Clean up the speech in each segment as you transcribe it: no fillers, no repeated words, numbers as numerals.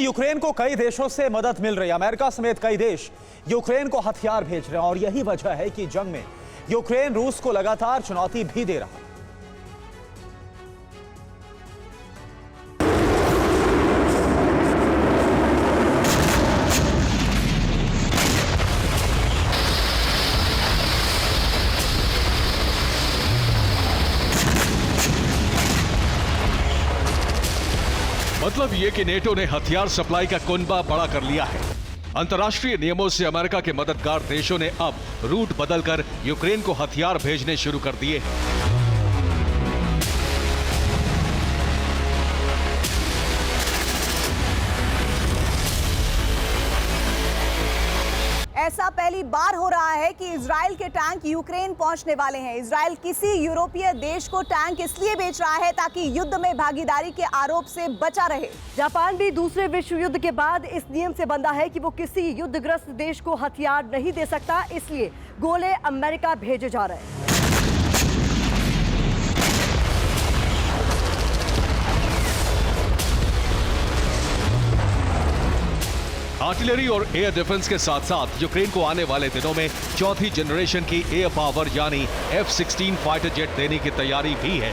Ukraine को कई देशों से मदद मिल रही है। अमेरिका समेत कई देश यूक्रेन को हथियार भेज रहे हैं और यही वजह है कि जंग में यूक्रेन रूस को लगातार चुनौती भी दे रहा है। मतलब ये कि नेटो ने हथियार सप्लाई का कुनबा बड़ा कर लिया है। अंतर्राष्ट्रीय नियमों से अमेरिका के मददगार देशों ने अब रूट बदलकर यूक्रेन को हथियार भेजने शुरू कर दिए हैं। ऐसा पहली बार हो रहा है कि इजराइल के टैंक यूक्रेन पहुंचने वाले हैं। इजराइल किसी यूरोपीय देश को टैंक इसलिए बेच रहा है ताकि युद्ध में भागीदारी के आरोप से बचा रहे। जापान भी दूसरे विश्व युद्ध के बाद इस नियम से बंधा है कि वो किसी युद्धग्रस्त देश को हथियार नहीं दे सकता, इसलिए गोले अमेरिका भेजे जा रहे हैं। आर्टिलरी और एयर डिफेंस के साथ साथ यूक्रेन को आने वाले दिनों में चौथी जनरेशन की एयर पावर यानी F-16 फाइटर जेट देने की तैयारी भी है।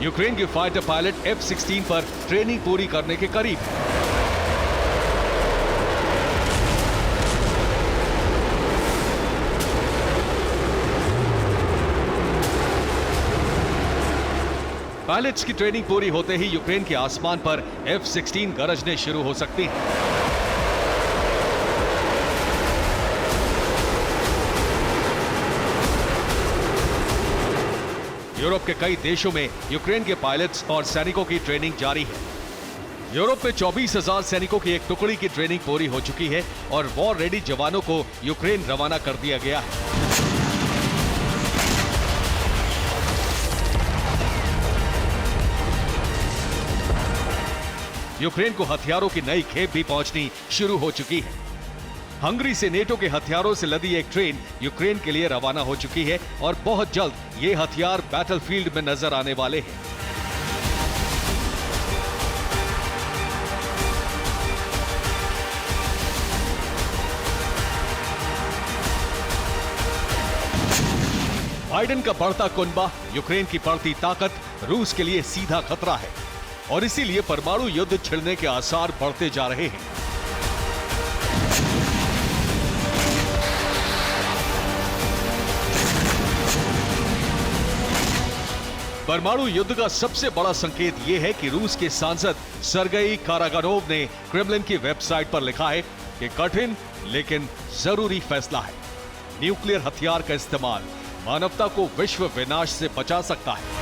यूक्रेन के फाइटर पायलट F-16 पर ट्रेनिंग पूरी करने के करीब है। पायलट्स की ट्रेनिंग पूरी होते ही यूक्रेन के आसमान पर F-16 गरजने शुरू हो सकती हैं। यूरोप के कई देशों में यूक्रेन के पायलट्स और सैनिकों की ट्रेनिंग जारी है। यूरोप में 24,000 सैनिकों की एक टुकड़ी की ट्रेनिंग पूरी हो चुकी है और वॉर रेडी जवानों को यूक्रेन रवाना कर दिया गया है। यूक्रेन को हथियारों की नई खेप भी पहुंचनी शुरू हो चुकी है। हंगरी से नेटो के हथियारों से लदी एक ट्रेन यूक्रेन के लिए रवाना हो चुकी है और बहुत जल्द ये हथियार बैटलफील्ड में नजर आने वाले हैं। बाइडेन का बढ़ता कुनबा, यूक्रेन की बढ़ती ताकत रूस के लिए सीधा खतरा है और इसीलिए परमाणु युद्ध छिड़ने के आसार बढ़ते जा रहे हैं। परमाणु युद्ध का सबसे बड़ा संकेत यह है कि रूस के सांसद सर्गेई कारागानोव ने क्रेमलिन की वेबसाइट पर लिखा है कि कठिन लेकिन जरूरी फैसला है। न्यूक्लियर हथियार का इस्तेमाल मानवता को विश्व विनाश से बचा सकता है।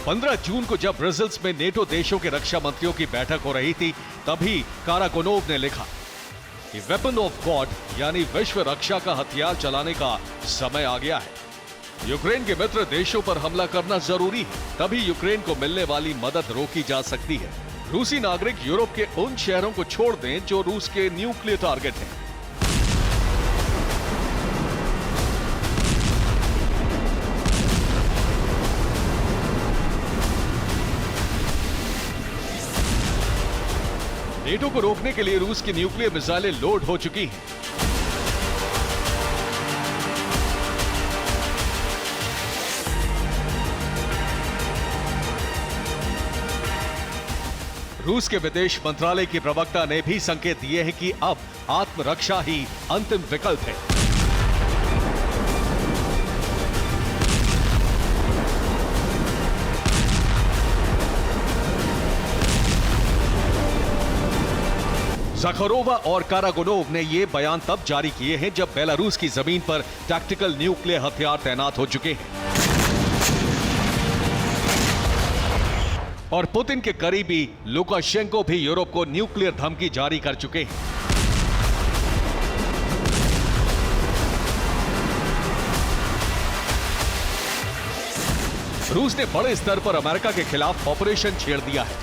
पंद्रह जून को जब ब्रसेल्स में नेटो देशों के रक्षा मंत्रियों की बैठक हो रही थी, तभी कारागोनोव ने लिखा कि वेपन ऑफ गॉड यानी विश्व रक्षा का हथियार चलाने का समय आ गया है। यूक्रेन के मित्र देशों पर हमला करना जरूरी है, तभी यूक्रेन को मिलने वाली मदद रोकी जा सकती है। रूसी नागरिक यूरोप के उन शहरों को छोड़ दें जो रूस के न्यूक्लियर टारगेट हैं। नेटो को रोकने के लिए रूस की न्यूक्लियर मिसाइलें लोड हो चुकी हैं। रूस के विदेश मंत्रालय की प्रवक्ता ने भी संकेत दिए हैं कि अब आत्मरक्षा ही अंतिम विकल्प है। ज़खारोवा और कारागोनोव ने ये बयान तब जारी किए हैं जब बेलारूस की जमीन पर टैक्टिकल न्यूक्लियर हथियार तैनात हो चुके हैं और पुतिन के करीबी लुकाशेंको भी यूरोप को न्यूक्लियर धमकी जारी कर चुके हैं। रूस ने बड़े स्तर पर अमेरिका के खिलाफ ऑपरेशन छेड़ दिया है।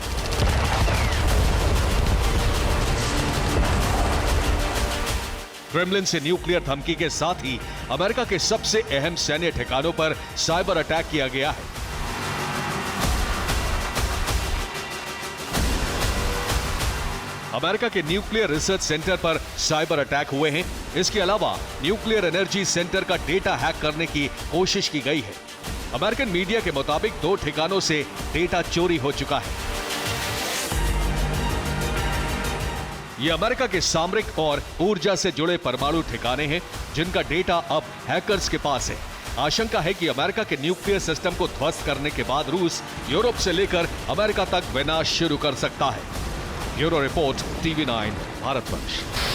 क्रेमलिन से न्यूक्लियर धमकी के साथ ही अमेरिका के सबसे अहम सैन्य ठिकानों पर साइबर अटैक किया गया है। अमेरिका के न्यूक्लियर रिसर्च सेंटर पर साइबर अटैक हुए हैं। इसके अलावा न्यूक्लियर एनर्जी सेंटर का डेटा हैक करने की कोशिश की गई है। अमेरिकन मीडिया के मुताबिक 2 ठिकानों से डेटा चोरी हो चुका है। ये अमेरिका के सामरिक और ऊर्जा से जुड़े परमाणु ठिकाने हैं, जिनका डेटा अब हैकर्स के पास है। आशंका है कि अमेरिका के न्यूक्लियर सिस्टम को ध्वस्त करने के बाद रूस यूरोप से लेकर अमेरिका तक विनाश शुरू कर सकता है। Bureau report, TV9 Bharatvarsh.